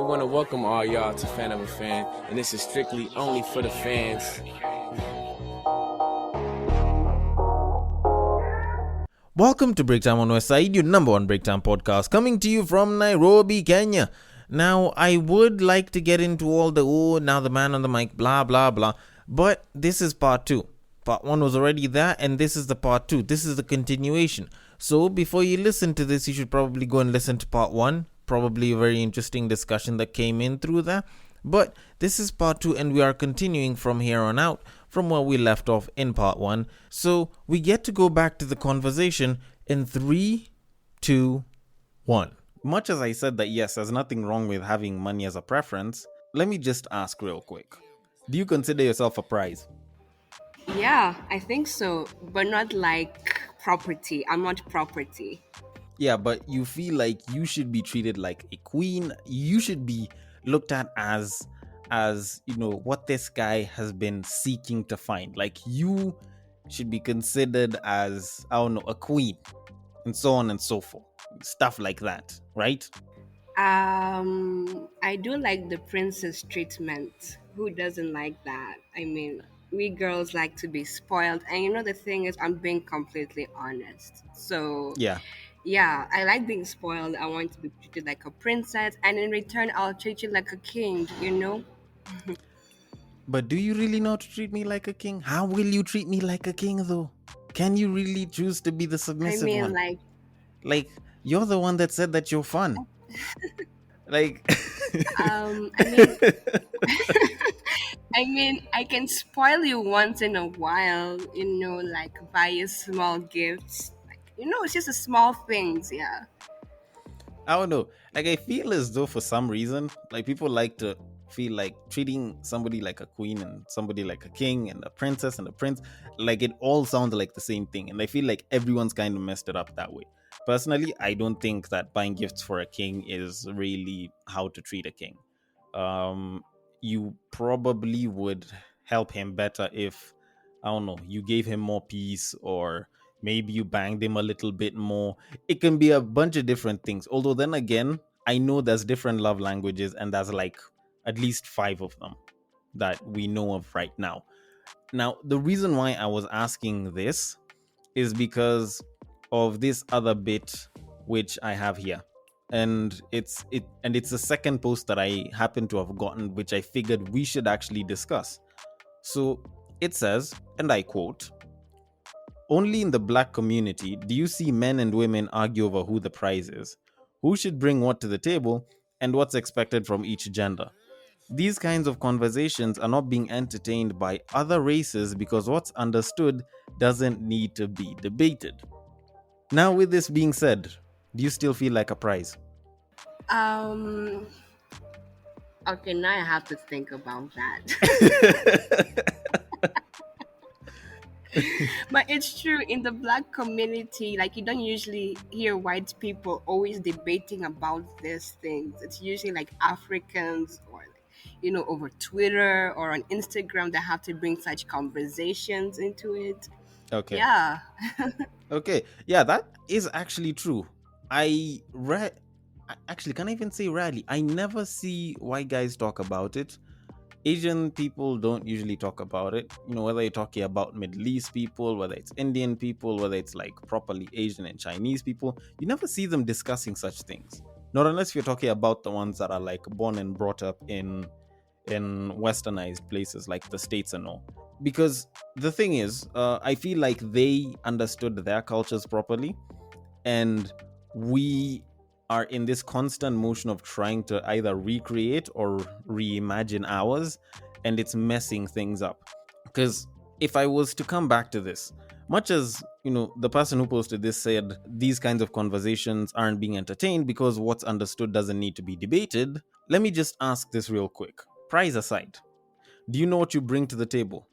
want to welcome all y'all to Fan of a Fan, and this is strictly only for the fans. Welcome to Breaktime on Westside, your number one Breaktime podcast, coming to you from Nairobi, Kenya. Now, I would like to get into all the, now the man on the mic, blah, blah, blah, but this is part 2. Part 1 was already there, and this is the part 2. This is the continuation. So, before you listen to this, you should probably go and listen to part 1. Probably a very interesting discussion that came in through there. But this is part 2, and we are continuing from here on out from where we left off in part 1. So we get to go back to the conversation in 3, 2, 1. Much as I said that yes, there's nothing wrong with having money as a preference, let me just ask real quick. Do you consider yourself a prize? Yeah, I think so, but not like property. I'm not property. Yeah, but you feel like you should be treated like a queen. You should be looked at as what this guy has been seeking to find. Like you should be considered as, I don't know, a queen, and so on and so forth. Stuff like that, right? I do like the princess treatment. Who doesn't like that? I mean, we girls like to be spoiled, and the thing is, I'm being completely honest. So Yeah. yeah, I like being spoiled. I want to be treated like a princess, and in return, I'll treat you like a king. But do you really know how to treat me like a king? How will you treat me like a king, though? Can you really choose to be the I submissive mean, one? Like, you're the one that said that you're fun. Like, I mean, I mean, I can spoil you once in a while, like buy you small gifts. It's just the small things, yeah. I don't know. Like, I feel as though for some reason, like, people like to feel like treating somebody like a queen and somebody like a king and a princess and a prince, like it all sounds like the same thing. And I feel like everyone's kind of messed it up that way. Personally, I don't think that buying gifts for a king is really how to treat a king. You probably would help him better if, I don't know, you gave him more peace, or maybe you banged him a little bit more. It can be a bunch of different things. Although then again, I know there's different love languages, and there's like at least 5 of them that we know of right now. Now, the reason why I was asking this is because of this other bit which I have here. And it's the second post that I happen to have gotten, which I figured we should actually discuss. So it says, and I quote, "Only in the black community do you see men and women argue over who the prize is, who should bring what to the table, and what's expected from each gender. These kinds of conversations are not being entertained by other races because what's understood doesn't need to be debated." Now, with this being said, do you still feel like a prize? Um. Okay, now I have to think about that. But it's true, in the black community, like you don't usually hear white people always debating about these things. It's usually like Africans or over Twitter or on Instagram that have to bring such conversations into it. Okay. Yeah. Okay. Yeah, that is actually true. Actually, can I even say rarely? I never see white guys talk about it. Asian people don't usually talk about it. Whether you're talking about Middle East people, whether it's Indian people, whether it's like properly Asian and Chinese people, you never see them discussing such things. Not unless you're talking about the ones that are like born and brought up in westernized places like the States and all. Because the thing is, I feel like they understood their cultures properly, and we are in this constant motion of trying to either recreate or reimagine ours, and it's messing things up. Because if I was to come back to this, much as the person who posted this said these kinds of conversations aren't being entertained because what's understood doesn't need to be debated, let me just ask this real quick. Prize aside, do you know what you bring to the table?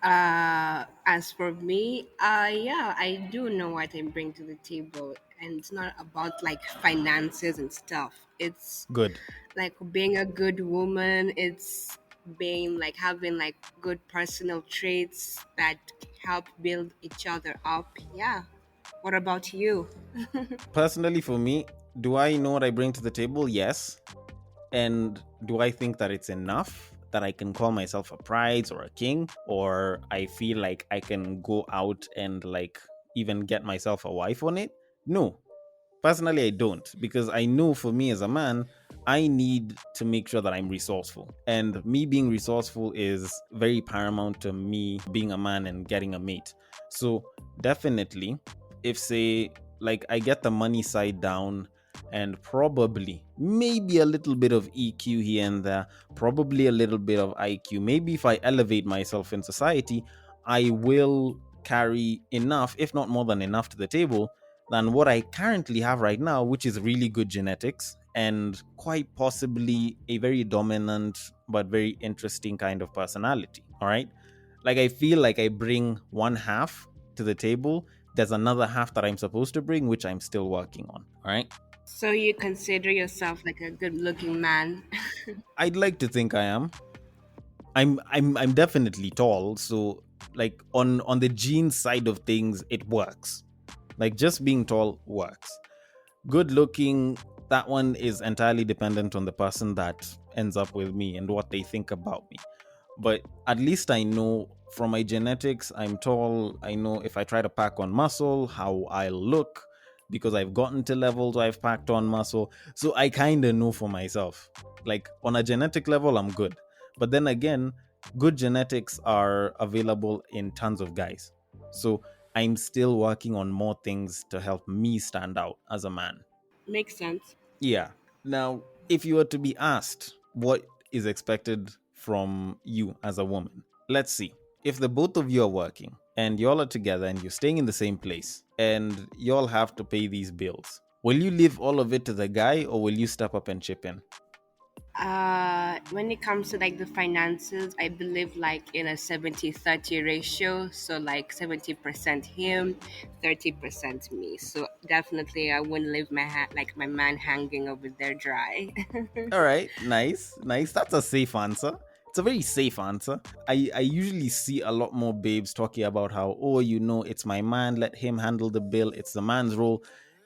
As for me, yeah, I do know what I bring to the table, and it's not about like finances and stuff. It's Good. like being a good woman. It's being like having like good personal traits that help build each other up. Yeah. What about you? Personally, for me, do I know what I bring to the table? Yes. And do I think that it's enough that I can call myself a prince or a king? Or I feel like I can go out and like even get myself a wife on it? No. Personally, I don't, because I know for me as a man, I need to make sure that I'm resourceful. And me being resourceful is very paramount to me being a man and getting a mate. So, definitely, if say, like, I get the money side down and probably, maybe a little bit of EQ here and there, probably a little bit of IQ, maybe if I elevate myself in society, I will carry enough, if not more than enough, to the table than what I currently have right now, which is really good genetics and quite possibly a very dominant but very interesting kind of personality. All right. Like, I feel like I bring one half to the table. There's another half that I'm supposed to bring, which I'm still working on. All right. So you consider yourself like a good-looking man? I'd like to think I am. I'm definitely tall, so like on the gene side of things, it works. Like, just being tall works. Good looking, that one is entirely dependent on the person that ends up with me and what they think about me. But at least I know from my genetics, I'm tall. I know if I try to pack on muscle, how I'll look, because I've gotten to levels where I've packed on muscle. So I kind of know for myself. Like, on a genetic level, I'm good. But then again, good genetics are available in tons of guys. So I'm still working on more things to help me stand out as a man. Makes sense. Yeah. Now, if you were to be asked what is expected from you as a woman, let's see. If the both of you are working and y'all are together and you're staying in the same place and y'all have to pay these bills, will you leave all of it to the guy or will you step up and chip in? When it comes to like the finances, I believe like in a 70-30 ratio. So like 70% him, 30% me. So definitely I wouldn't leave like my man hanging over there dry. All right, nice, nice. That's a safe answer. It's a very safe answer. I usually see a lot more babes talking about how, oh, it's my man, let him handle the bill, it's the man's role.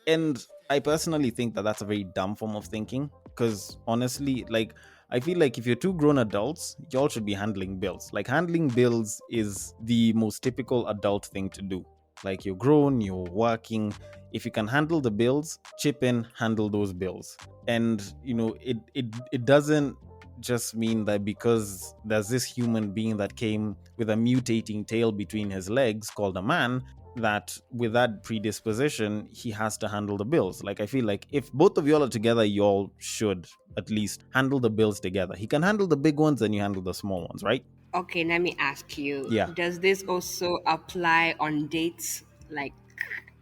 And I personally think that that's a very dumb form of thinking. Because honestly, like, I feel like if you're two grown adults, y'all should be handling bills. Like, handling bills is the most typical adult thing to do. Like, you're grown, you're working. If you can handle the bills, chip in, handle those bills. And it doesn't just mean that because there's this human being that came with a mutating tail between his legs called a man, that with that predisposition he has to handle the bills. Like, I feel like if both of y'all are together, y'all should at least handle the bills together. He can handle the big ones and you handle the small ones, right? Okay, let me ask you, Yeah. does this also apply on dates? Like,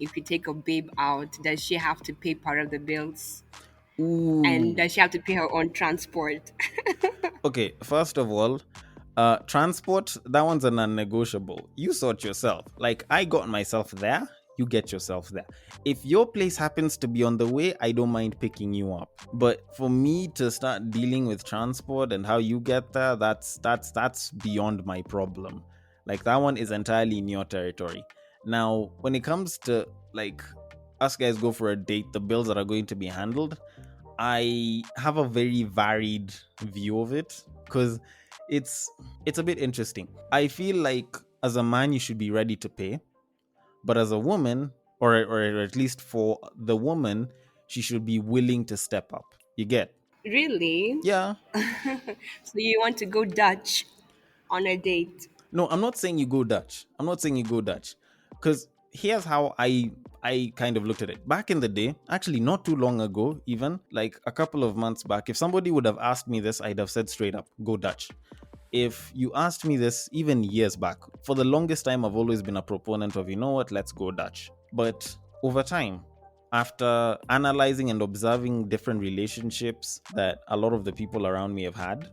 if you take a babe out, does she have to pay part of the bills? And Ooh. does she have to pay her own transport? Okay, first of all, transport, that one's a non-negotiable. You sort yourself. Like, I got myself there, you get yourself there. If your place happens to be on the way, I don't mind picking you up. But for me to start dealing with transport and how you get there, that's beyond my problem. Like, that one is entirely in your territory. Now, when it comes to like us guys go for a date, the bills that are going to be handled, I have a very varied view of it because it's a bit interesting. I feel like as a man you should be ready to pay, but as a woman, or at least for the woman, she should be willing to step up. You get? Really? Yeah. So you want to go Dutch on a date? No, I'm not saying you go Dutch. I'm not saying you go Dutch. Because here's how I kind of looked at it. Back in the day, actually not too long ago, even like a couple of months back, if somebody would have asked me this, I'd have said straight up, go Dutch. If you asked me this even years back, for the longest time I've always been a proponent of, you know what, let's go Dutch. But over time, after analyzing and observing different relationships that a lot of the people around me have had,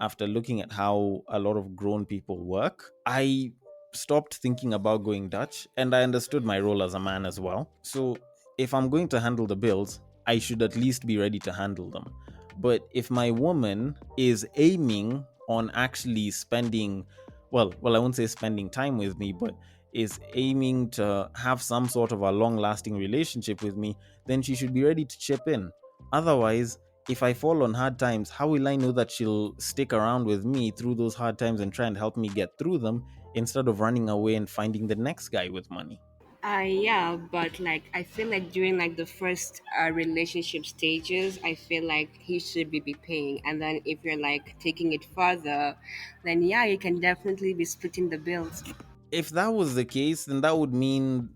after looking at how a lot of grown people work, I stopped thinking about going Dutch and I understood my role as a man as well. So if I'm going to handle the bills, I should at least be ready to handle them. But if my woman is aiming on actually spending, I won't say spending time with me, but is aiming to have some sort of a long lasting relationship with me, then she should be ready to chip in. Otherwise, If I fall on hard times, how will I know that she'll stick around with me through those hard times and try and help me get through them instead of running away and finding the next guy with money? Yeah, but like I feel like during like the first relationship stages, I feel like he should be paying, and then if you're like taking it further, then yeah, you can definitely be splitting the bills. If that was the case, then that would mean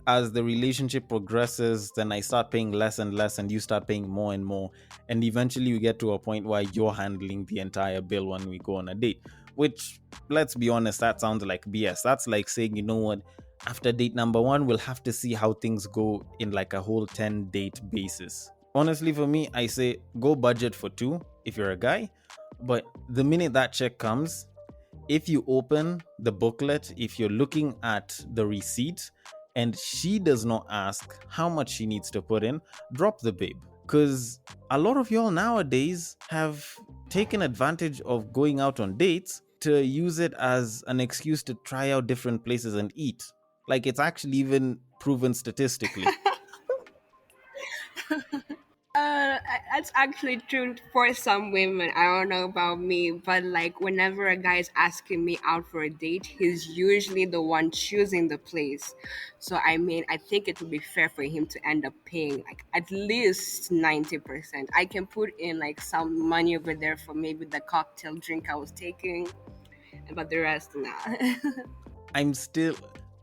as the relationship progresses, then I start paying less and less, and you start paying more and more. And eventually, we get to a point where you're handling the entire bill when we go on a date. Which, let's be honest, that sounds like BS. That's like saying, you know what, after date number one, we'll have to see how things go in like a whole 10 date basis. Honestly, for me, I say go budget for two if you're a guy. But the minute that check comes, if you open the booklet, if you're looking at the receipt and she does not ask how much she needs to put in, drop the babe. Because a lot of y'all nowadays have taken advantage of going out on dates to use it as an excuse to try out different places and eat. Like it's actually even proven statistically. That's actually true for some women. I don't know about me, but like whenever a guy is asking me out for a date, he's usually the one choosing the place. So I mean, I think it would be fair for him to end up paying like at least 90%. I can put in like some money over there for maybe the cocktail drink I was taking, but the rest, nah. I'm still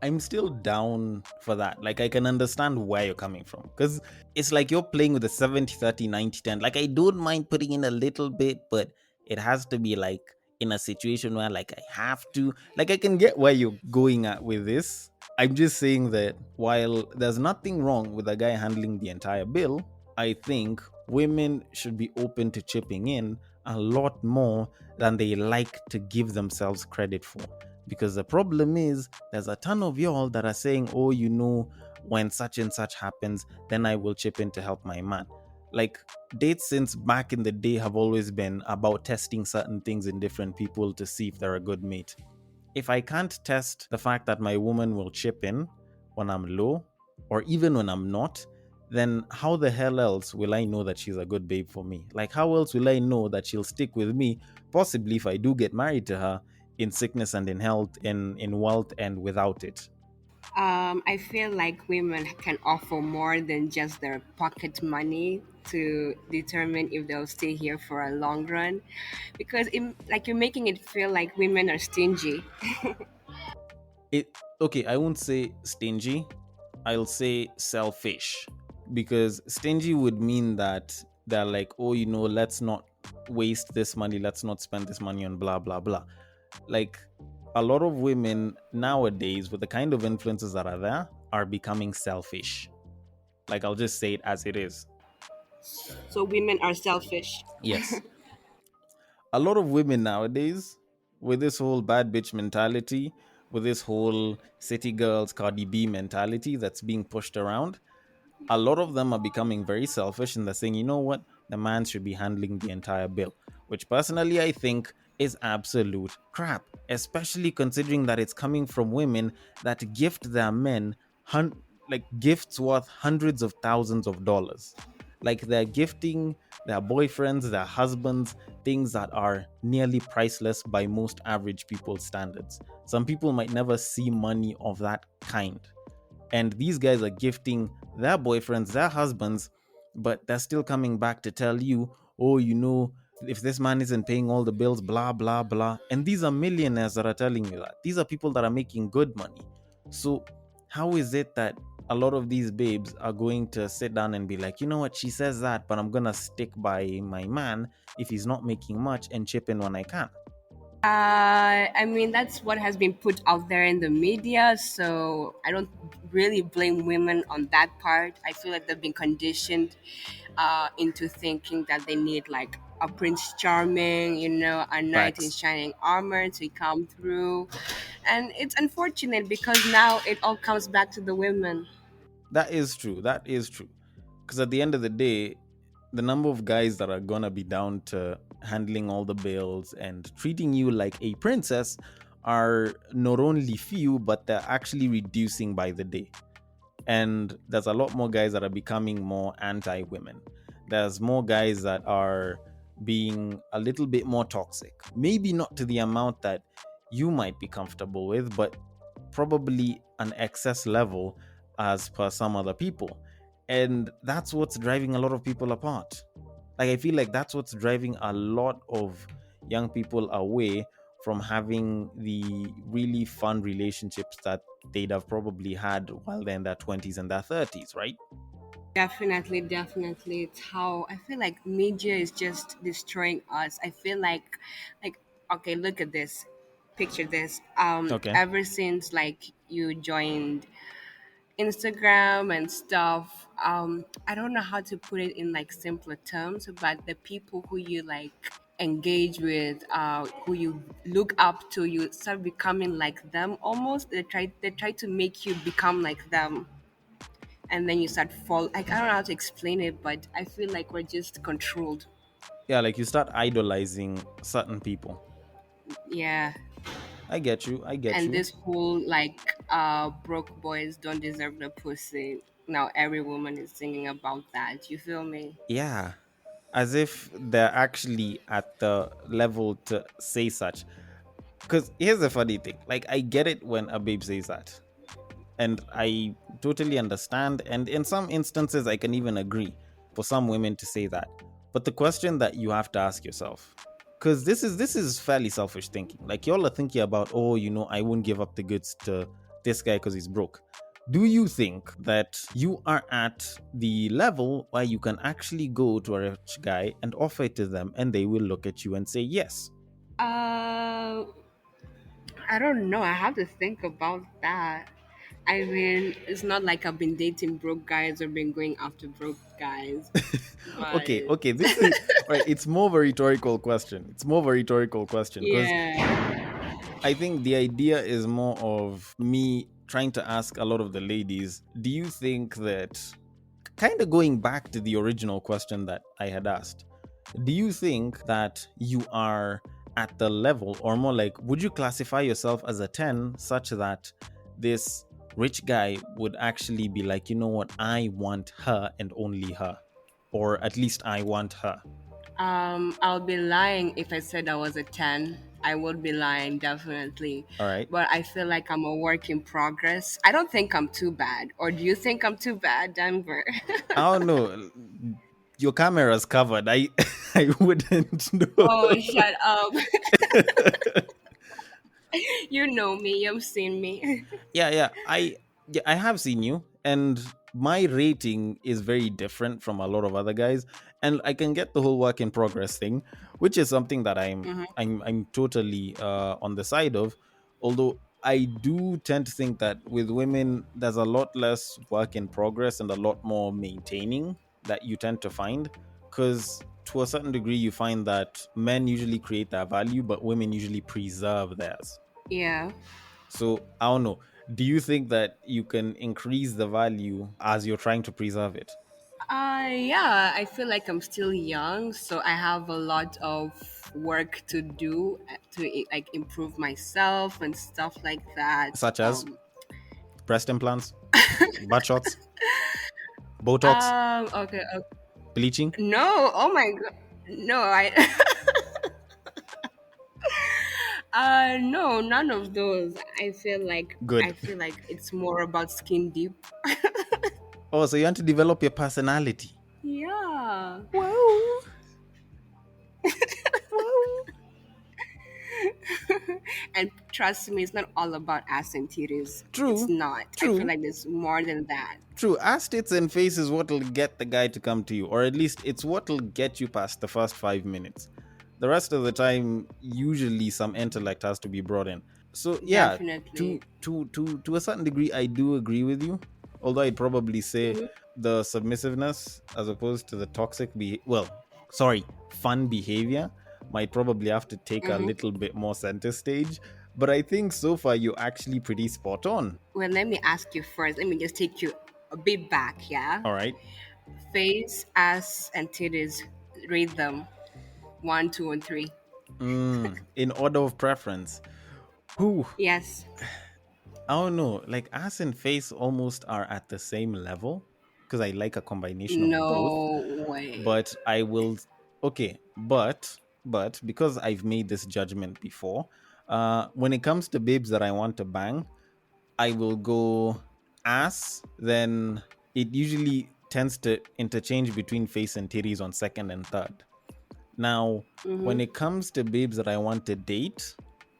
I'm still down for that. Like I can understand where you're coming from because it's like you're playing with a 70-30-90-10. Like I don't mind putting in a little bit, but it has to be like in a situation where like I have to. Like I can get where you're going at with this. I'm just saying that while there's nothing wrong with a guy handling the entire bill, I think women should be open to chipping in a lot more than they like to give themselves credit for. Because the problem is, there's a ton of y'all that are saying, oh, you know, when such and such happens, then I will chip in to help my man. Like, dates since back in the day have always been about testing certain things in different people to see if they're a good mate. If I can't test the fact that my woman will chip in when I'm low, or even when I'm not, then how the hell else will I know that she's a good babe for me? Like, how else will I know that she'll stick with me, possibly if I do get married to her, in sickness and in health, in wealth and without it? I feel like women can offer more than just their pocket money to determine if they'll stay here for a long run, because like you're making it feel like women are stingy. It okay, I won't say stingy, I'll say selfish. Because stingy would mean that they're like, oh, you know, let's not waste this money, let's not spend this money on blah blah blah. Like a lot of women nowadays, with the kind of influences that are there, are becoming selfish. Like I'll just say it as it is. So women are selfish. Yes. A lot of women nowadays, with this whole bad bitch mentality, with this whole city girls Cardi B mentality that's being pushed around, a lot of them are becoming very selfish and they're saying, you know what, the man should be handling the entire bill, which personally I think is absolute crap, especially considering that it's coming from women that gift their men like gifts worth hundreds of thousands of dollars. Like they're gifting their boyfriends, their husbands, things that are nearly priceless by most average people's standards. Some people might never see money of that kind, and these guys are gifting their boyfriends, their husbands, but they're still coming back to tell you, oh, you know, if this man isn't paying all the bills, blah, blah, blah. And these are millionaires that are telling you that. These are people that are making good money. So, how is it that a lot of these babes are going to sit down and be like, you know what, she says that, but I'm going to stick by my man if he's not making much and chip in when I can? I mean, that's what has been put out there in the media, so I don't really blame women on that part. I feel like they've been conditioned into thinking that they need like a Prince Charming, you know, a knight in Facts. shining armor to come through. And it's unfortunate because now it all comes back to the women. That is true. That is true. Because at the end of the day, the number of guys that are gonna be down to handling all the bills and treating you like a princess are not only few, but they're actually reducing by the day. And there's a lot more guys that are becoming more anti women. there's more guys that are being a little bit more toxic. Maybe not to the amount that you might be comfortable with, but probably an excess level as per some other people. And that's what's driving a lot of people apart. Like, I feel like that's what's driving a lot of young people away from having the really fun relationships that they'd have probably had while they're in their 20s and their 30s, right? Definitely, definitely. It's how I feel like media is just destroying us. I feel like, okay, look at this, picture this. Okay. Ever since like you joined Instagram and stuff, I don't know how to put it in like simpler terms, but the people who you like engage with, who you look up to, you start becoming like them almost. They try to make you become like them, and then you start fall. Like, I don't know how to explain it, but I feel like we're just controlled. Yeah, like you start idolizing certain people. Yeah. I get you. I get And you. this whole like broke boys don't deserve the pussy. Now every woman is singing about that. You feel me? Yeah. As if they're actually at the level to say such. Because here's the funny thing. Like, I get it when a babe says that. And I totally understand. And in some instances, I can even agree for some women to say that. But the question that you have to ask yourself, because this is fairly selfish thinking. Like, y'all are thinking about, oh, I won't give up the goods to this guy because he's broke. Do you think that you are at the level where you can actually go to a rich guy and offer it to them and they will look at you and say yes? Uh, I don't know. I have to think about that. I mean, it's not like I've been dating broke guys or been going after broke guys, but Okay, this is right. It's more of a rhetorical question. It's more of a rhetorical question because yeah. I think the idea is more of me trying to ask a lot of the ladies, do you think that, kind of going back to the original question that I had asked, do you think that you are at the level, or more like, would you classify yourself as a 10 such that this rich guy would actually be like, you know what, I want her and only her, or at least I want her? I'll be lying if I said I was a 10. I would be lying, definitely. All right. But I feel like I'm a work in progress. I don't think I'm too bad. Or do you think I'm too bad, Denver? I don't know. Your camera's covered. I I wouldn't know. Oh, shut up. You know me. You've seen me. Yeah, I have seen you, and my rating is very different from a lot of other guys, and I can get the whole work in progress thing, which is something that I'm Hmm. I'm I'm totally on the side of. Although I do tend to think that with women, there's a lot less work in progress and a lot more maintaining that you tend to find, because to a certain degree, you find that men usually create their value, but women usually preserve theirs. Yeah. So I don't know. Do you think that you can increase the value as you're trying to preserve it? Yeah, I feel like I'm still young, so I have a lot of work to do to like improve myself and stuff like that. Such as breast implants, butt shots, Botox, Okay, okay. bleaching? No, oh my god. No, I no, none of those. I Good. feel like it's more about skin deep. Oh, so you want to develop your personality? Yeah. Wow. Wow. And trust me, it's not all about ass and titties. It's True. not. I feel True. like there's more than that. True. Ass, tits, and face is what'll get the guy to come to you, or at least it's what'll get you past the first 5 minutes. The rest of the time, usually some intellect has to be brought in. So yeah, Definitely. to a certain degree, I do agree with you. Although I'd probably say Hmm. the submissiveness as opposed to the toxic sorry, fun behavior might probably have to take a Hmm. little bit more center stage. But I think so far you're actually pretty spot on. Well, let me ask you first. Let me just take you a bit back, yeah? All right. Face, ass, and titties. Rate them. One, two, and three. In order of preference. Who? Yes. I don't know. Like ass and face almost are at the same level. because I like a combination of both. No way. But I will. Okay, but because I've made this judgment before, when it comes to babes that I want to bang, I will go ass. Then it usually tends to interchange between face and titties on second and third. Now, when Mm-hmm. it comes to babes that I want to date,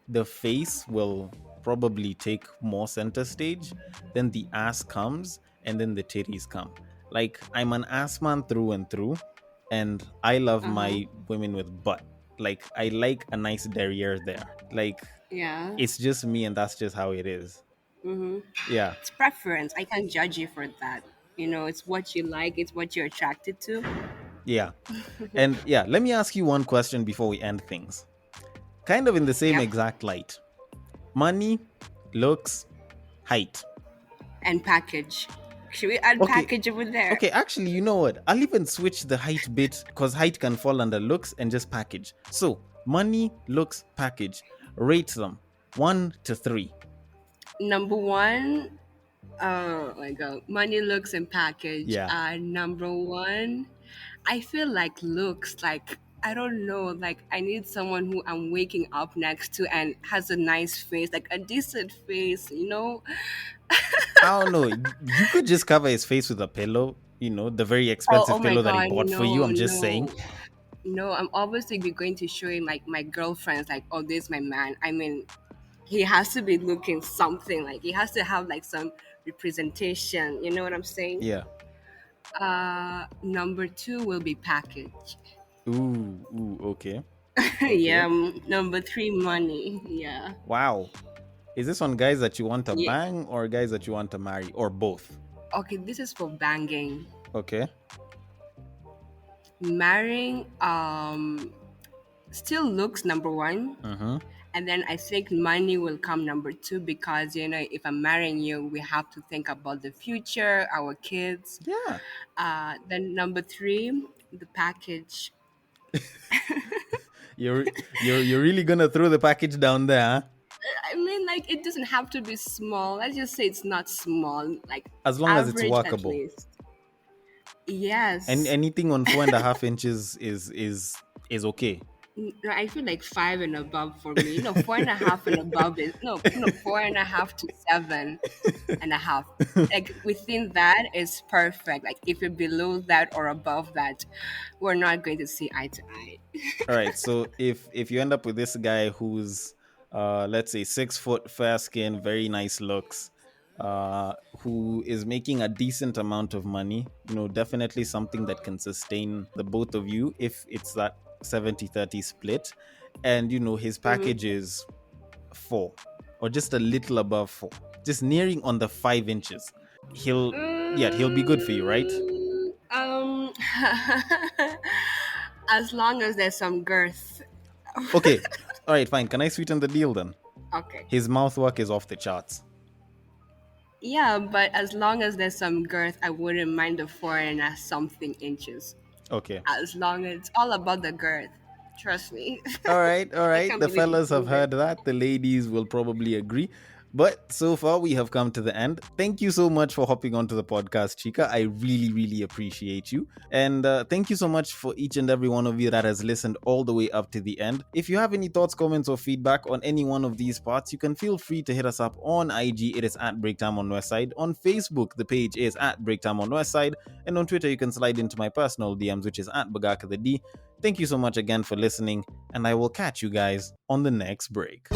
the face will probably take more center stage. Then the ass comes, and then the titties come. Like, I'm an ass man through and through, and I love Uh-huh. my women with butt. Like, I like a nice derriere there. Like, Yeah. it's just me, and that's just how it is. Mm-hmm. Yeah, It's preference. I can't judge you for that. It's what you like, it's what you're attracted to. yeah. And yeah, let me ask you one question before we end things. Kind of in the same Yep. exact light. Money, looks, height. And package. Should we add Okay, package over there? okay, actually, you know what? I'll even switch the height bit because height can fall under looks and just package. So, money, looks, package. Rate them 1 to 3. Number one, oh my god, money, looks, and package. Yeah. Number one, I feel like looks like I don't know, like I need someone who I'm waking up next to and has a nice face, like a decent face. I don't know. You could just cover his face with a pillow, the very Oh expensive my pillow that he god, bought for you. no, I'm just saying. no. No, I'm obviously be going to show him like my girlfriends, like, oh, this is my man. I mean, he has to be looking something like he has to have like some representation. You know what I'm saying? Yeah. Number two will be package. Ooh, okay. Yeah. Okay. Number three, money. Yeah. Wow. Is this on guys that you want to Yeah. bang or guys that you want to marry or both? Okay, this is for banging. Okay. Marrying, still looks number one. Mm-hmm. And then I think money will come number two because, if I'm marrying you, we have to think about the future, our kids. Yeah. Then number three, the package. You're really gonna throw the package down there, huh? I mean, like, it doesn't have to be small. Let's just say it's not small, like As long as it's average at workable. least. And Yes. anything on 4.5 inches is okay. No, I feel like five and above for me. No, 4.5 and above is no 4.5 to 7.5. Like within that is perfect. Like if you're below that or above that, we're not going to see eye to eye. All right. So if you end up with this guy who's let's say 6 foot, fair skin, very nice looks, who is making a decent amount of money, definitely something that can sustain the both of you if it's that 70-30 split. And his package is 4 or just a little above 4, just nearing on the 5 inches. He'll be good for you, right? Um, as long as there's some girth. Okay. All right, fine. Can I sweeten the deal then? Okay. His mouth work is off the charts. Yeah, but as long as there's some girth, I wouldn't mind the 4 and something inches. Okay. As long as it's all about the girth. Trust me. All right. I can't The believe you fellas have proved heard it. that. The ladies will probably agree. But so far, we have come to the end. Thank you so much for hopping onto the podcast, Chika. I really, really appreciate you. And thank you so much for each and every one of you that has listened all the way up to the end. If you have any thoughts, comments, or feedback on any one of these parts, you can feel free to hit us up on IG. It is at Breaktime on Westside. On Facebook, the page is at Breaktime on Westside. And on Twitter, you can slide into my personal DMs, which is at Bagaka the D. Thank you so much again for listening, and I will catch you guys on the next break.